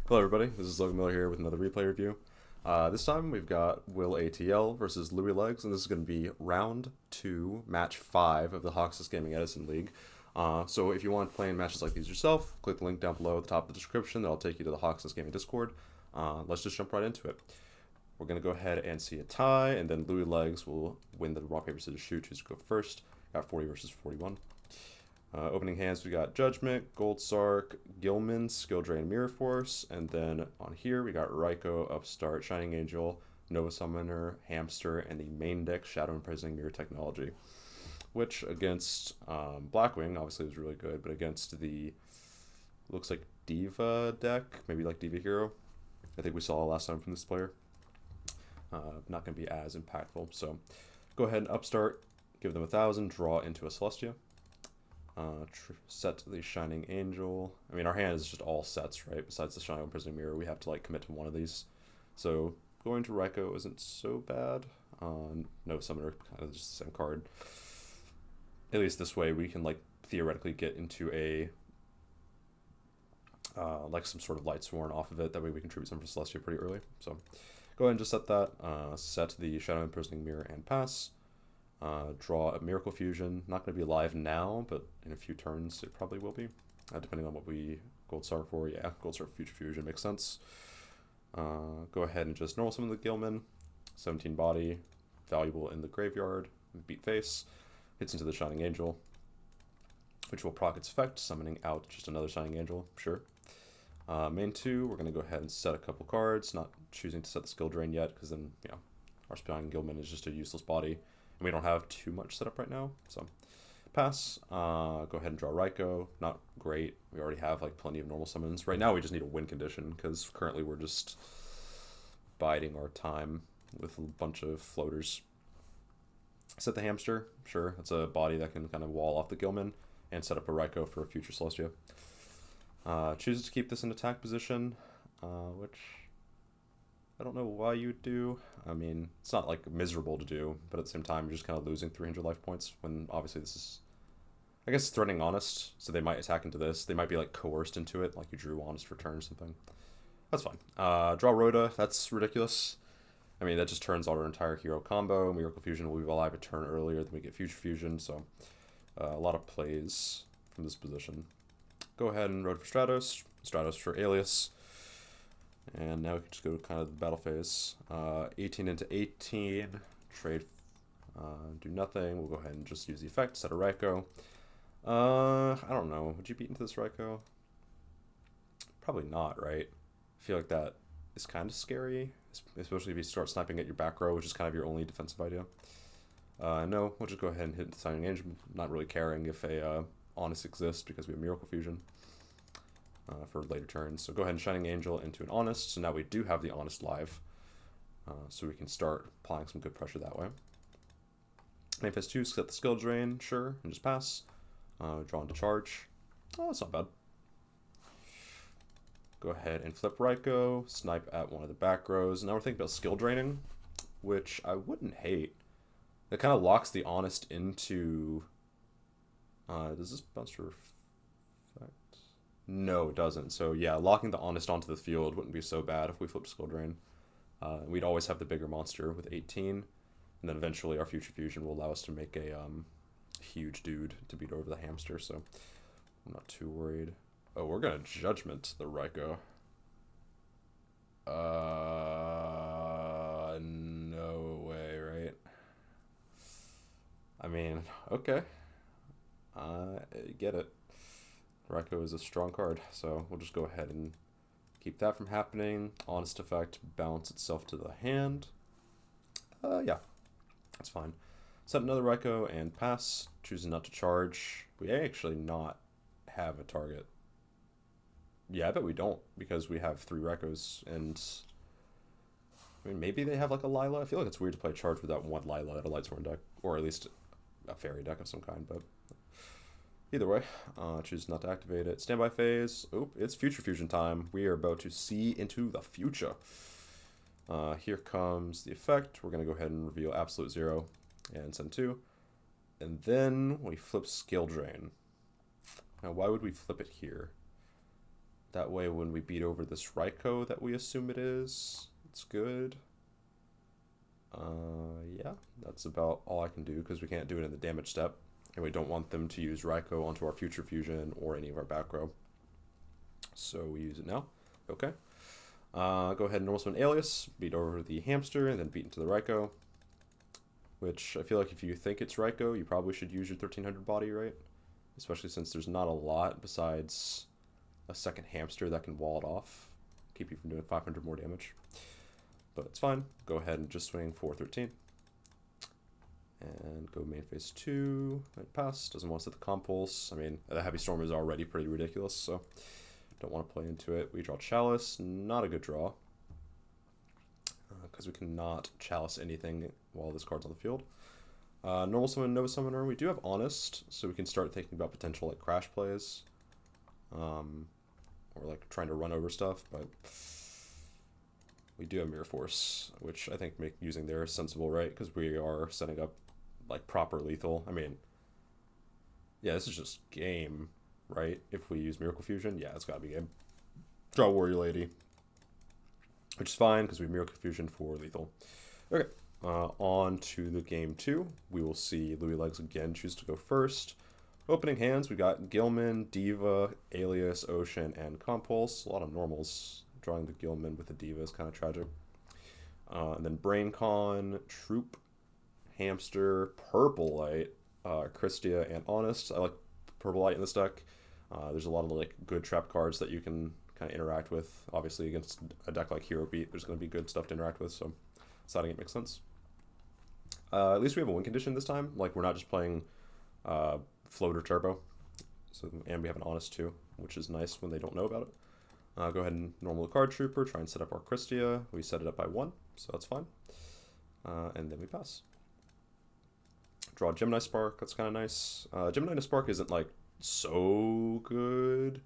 Hello everybody, this is Logan Miller here with another replay review. This time we've got Will ATL versus Louis Legs, and this is going to be round 2, match 5 of the Hoxus Gaming Edison League. So if you want playing matches like these yourself, click the link down below at the top of the description. That'll take you to the Hoxus Gaming Discord. Let's just jump right into it. We're going to go ahead and see a tie, and then Louis Legs will win the rock, paper, scissors, shoot. Choose to go first. Got 40 versus 41. Opening hands, we got Judgment, Gold Sark, Gilman, Skill Drain, Mirror Force, and then on here we got Raikou, Upstart, Shining Angel, Nova Summoner, Hamster, and the main deck Shadow Imprisoning Mirror Technology, which against Blackwing obviously was really good, but against the looks like Diva deck, maybe like Diva Hero, I think we saw last time from this player, not going to be as impactful. So go ahead and Upstart, give them 1,000, draw into a Celestia. Set the Shining Angel. I mean, our hand is just all sets, right? Besides the Shining Imprisoning Mirror, we have to like commit to one of these. So going to Raikou isn't so bad. No Summoner, kind of just the same card. At least this way, we can like theoretically get into a like some sort of Light Sworn off of it. That way, we contribute some for Celestia pretty early. So go ahead and just set that. Set the Shadow Imprisoning Mirror and pass. Draw a Miracle Fusion. Not going to be live now, but in a few turns it probably will be, depending on what we Gold Star for. Yeah, Gold Star Future Fusion makes sense. Go ahead and just normal summon the Gilman. 17 body, valuable in the graveyard. Beat face, hits into the Shining Angel, which will proc its effect, summoning out just another Shining Angel. Sure. Main 2, we're going to go ahead and set a couple cards. Not choosing to set the skill drain yet, because then our Shining Gilman is just a useless body. And we don't have too much set up right now, so pass. Go ahead and draw Raikou. Not great. We already have like plenty of normal summons. Right now we just need a win condition because currently we're just biding our time with a bunch of floaters. Set the Hamster. Sure, it's a body that can kind of wall off the Gilman and set up a Raikou for a future Celestia. Chooses to keep this in attack position, which I don't know why you would do. I mean, it's not like miserable to do, but at the same time, you're just kind of losing 300 life points when obviously this is, I guess, threatening Honest, so they might attack into this. They might be like coerced into it, like you drew Honest for turn or something. That's fine. Draw Rhoda, that's ridiculous. I mean, that just turns our entire hero combo. Miracle Fusion will be alive a turn earlier than we get Future Fusion, so a lot of plays from this position. Go ahead and Rhoda for Stratos, Stratos for Alias. And now we can just go to kind of the battle phase. 18 into 18, trade, do nothing. We'll go ahead and just use the effect, set a Raikou. I don't know. Would you beat into this Raikou? Probably not, right? I feel like that is kind of scary, especially if you start sniping at your back row, which is kind of your only defensive idea. No, we'll just go ahead and hit the Shining Angel, not really caring if a Honest exists because we have Miracle Fusion. For later turns. So go ahead and Shining Angel into an Honest. So now we do have the Honest live. So we can start applying some good pressure that way. Main phase 2, set the skill drain, sure, and just pass. Draw into charge. Oh, that's not bad. Go ahead and flip Raikou, snipe at one of the back rows. Now we're thinking about skill draining, which I wouldn't hate. It kind of locks the Honest into... does this bounce for effect? No, it doesn't. So yeah, locking the Honest onto the field wouldn't be so bad if we flipped Skill Drain. We'd always have the bigger monster with 18, and then eventually our Future Fusion will allow us to make a huge dude to beat over the Hamster, so I'm not too worried. Oh, we're gonna Judgment the Raikou. No way, right? I mean, okay. I get it. Raikou is a strong card, so we'll just go ahead and keep that from happening. Honest effect, bounce itself to the hand. Yeah, that's fine. Set another Raikou and pass. Choosing not to charge. We actually not have a target. Yeah, I bet we don't, because we have 3 Raikous, and I mean, maybe they have like a Lila. I feel like it's weird to play charge without one Lila at a Lightsworn deck, or at least a Fairy deck of some kind, but either way, choose not to activate it. Standby phase. Oop, it's Future Fusion time. We are about to see into the future. Here comes the effect. We're going to go ahead and reveal Absolute Zero and send 2. And then we flip Skill Drain. Now, why would we flip it here? That way when we beat over this Raikou that we assume it is, it's good. Yeah, that's about all I can do because we can't do it in the damage step. And we don't want them to use Raikou onto our future fusion or any of our back row. So we use it now. Okay. Go ahead and normal summon Alias, beat over the hamster, and then beat into the Raikou. Which I feel like if you think it's Raikou, you probably should use your 1300 body, right? Especially since there's not a lot besides a second hamster that can wall it off. Keep you from doing 500 more damage. But it's fine. Go ahead and just swing 413. And go main phase 2. Right, pass. Doesn't want to set the compulse. I mean, the Heavy Storm is already pretty ridiculous, so don't want to play into it. We draw Chalice. Not a good draw. Because we cannot Chalice anything while this card's on the field. Normal Summon, Nova Summoner. We do have Honest, so we can start thinking about potential like crash plays. Or like trying to run over stuff, but we do have Mirror Force, which I think using there is sensible, right? Because we are setting up like proper lethal. I mean, yeah, this is just game, right? If we use Miracle Fusion, yeah, it's gotta be game. Draw Warrior Lady, which is fine because we have Miracle Fusion for lethal. Okay, on to the game 2. We will see Louis Legs again choose to go first. Opening hands, we got Gilman, Diva, Alias, Ocean, and Compulse. A lot of normals. Drawing the Gilman with the Diva is kind of tragic. And then BrainCon, Troop, Hamster, Purple Light, Christia, and Honest. I like Purple Light in this deck. There's a lot of like good trap cards that you can kind of interact with. Obviously, against a deck like Hero Beat, there's going to be good stuff to interact with, so deciding it makes sense. At least we have a win condition this time. Like, we're not just playing Floater Turbo. So, and we have an Honest too, which is nice when they don't know about it. Go ahead and normal the Card Trooper, try and set up our Christia. We set it up by 1, so that's fine. And then we pass. Draw Gemini Spark, that's kind of nice. Gemini Spark isn't like so good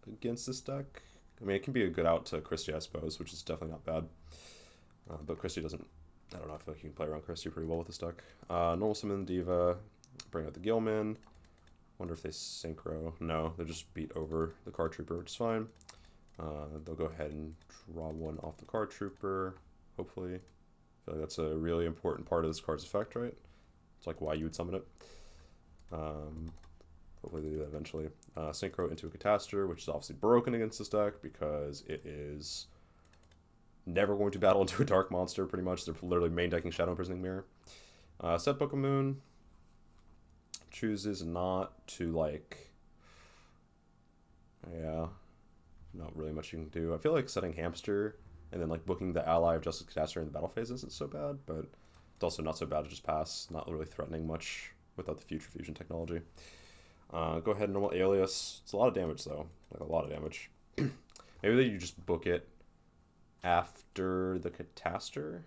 against this deck. I mean, it can be a good out to Christia, I suppose, which is definitely not bad. But Christia doesn't, I don't know, I feel like you can play around Christia pretty well with this deck. Normal Summon Diva, bring out the Gilman. Wonder if they synchro. No, they just beat over the Card Trooper, which is fine. They'll go ahead and draw 1 off the Card Trooper, hopefully. I feel like that's a really important part of this card's effect, right? It's like why you would summon it. Hopefully they do that eventually. Synchro into a Catastor, which is obviously broken against this deck because it is never going to battle into a Dark Monster, pretty much. They're literally main decking Shadow Imprisoning Mirror. Set Book of Moon. Chooses not to, like, yeah, not really much you can do. I feel like setting Hamster and then like booking the ally of Justice Catastor in the battle phase isn't so bad, but it's also not so bad to just pass, not really threatening much without the future fusion technology. Go ahead and normal Alias. It's a lot of damage though, like a lot of damage. Maybe you just book it after the Catastor.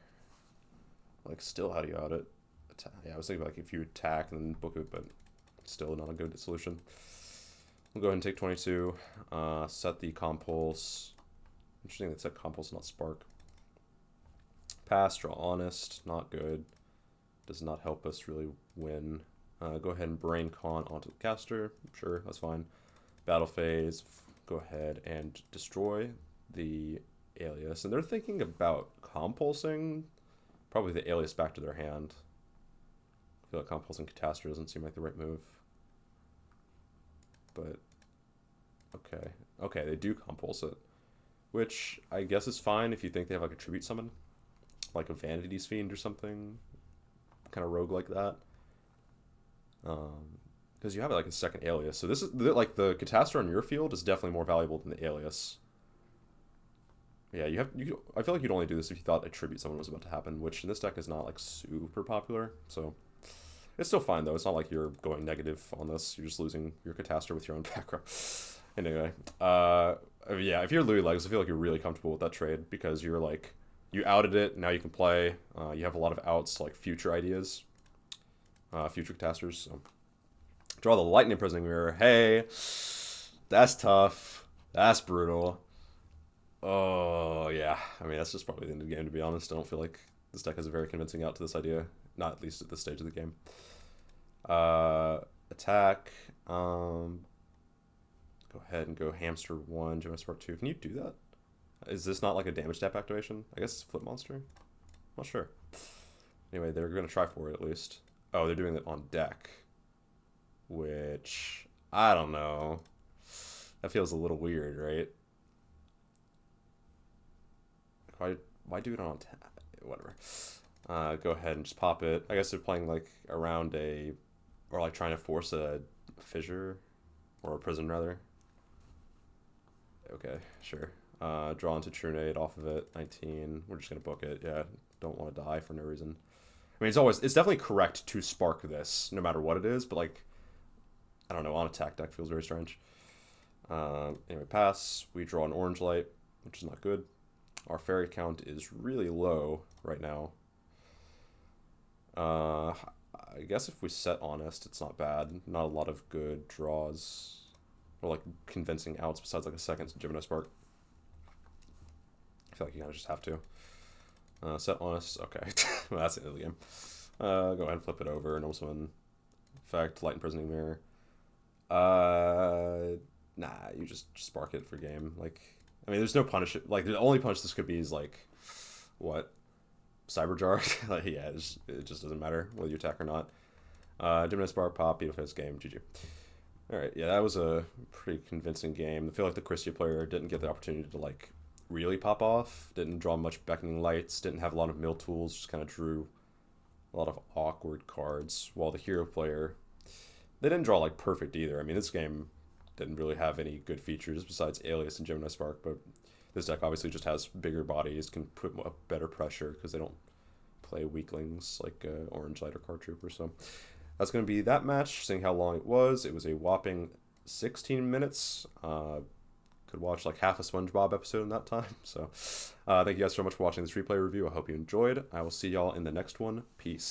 Like, still, how do you out it? Yeah, I was thinking like if you attack and then book it, but still not a good solution. We'll go ahead and take 22. Set the Compulse. Interesting that set Compulse, not Spark. Pass, draw Honest. Not good. Does not help us really win. Go ahead and BrainCon onto the caster. Sure, that's fine. Battle phase. Go ahead and destroy the Alias. And they're thinking about compulsing probably the Alias back to their hand. I feel like compulsing Catastor doesn't seem like the right move. But, okay. Okay, they do compulse it. Which I guess is fine if you think they have like a tribute summon. Like a Vanity's Fiend or something. Kind of rogue like that. Because you have like a second Alias. So this is like the Catastor on your field is definitely more valuable than the Alias. Yeah, I feel like you'd only do this if you thought a tribute summon was about to happen, which in this deck is not like super popular. So it's still fine though. It's not like you're going negative on this. You're just losing your Catastor with your own background. Anyway, yeah, if you're Louis Legs, I feel like you're really comfortable with that trade because you're like, you outed it, now you can play. You have a lot of outs, like future ideas, future Catastors. So. Draw the Lightning Imprisoning Mirror. Hey, that's tough. That's brutal. Oh, yeah. I mean, that's just probably the end of the game, to be honest. I don't feel like this deck has a very convincing out to this idea. Not at least at this stage of the game. Attack. Go ahead and go Hamster 1, Gemini Spark 2. Can you do that? Is this not like a damage step activation? I guess it's Flip Monster? I'm not sure. Anyway, they're going to try for it at least. Oh, they're doing it on deck. Which, I don't know. That feels a little weird, right? Why do it on whatever. Go ahead and just pop it. I guess they're playing like around a, or like trying to force a fissure, or a prison rather. Okay, sure. Draw into Trunade off of it, 19. We're just gonna book it. Yeah, don't want to die for no reason. I mean, it's definitely correct to spark this, no matter what it is, but like, I don't know, on attack deck feels very strange. Anyway, pass. We draw an orange light, which is not good. Our fairy count is really low right now. I guess if we set honest, it's not bad. Not a lot of good draws. Or like convincing outs besides like a second Gemini Spark. I feel like you kind of just have to. Set honest, okay. Well, that's the end of the game. Go ahead and flip it over. Normal summon. Effect, light imprisoning mirror. Nah, you just spark it for game. Like, I mean, there's no punish. Like, the only punish this could be is like, what? Cyberjar? Like, yeah, it just doesn't matter whether you attack or not. Gemini Spark, pop, beat face game, GG. Alright, yeah, that was a pretty convincing game. I feel like the Christia player didn't get the opportunity to, like, really pop off. Didn't draw much beckoning lights. Didn't have a lot of mill tools. Just kind of drew a lot of awkward cards. While the hero player, they didn't draw, like, perfect either. I mean, this game didn't really have any good features besides Alias and Gemini Spark, but this deck obviously just has bigger bodies, can put better pressure because they don't play weaklings like Orange Light or Card Trooper. So that's going to be that match, seeing how long it was. It was a whopping 16 minutes. Could watch like half a SpongeBob episode in that time. So thank you guys so much for watching this replay review. I hope you enjoyed. I will see y'all in the next one. Peace.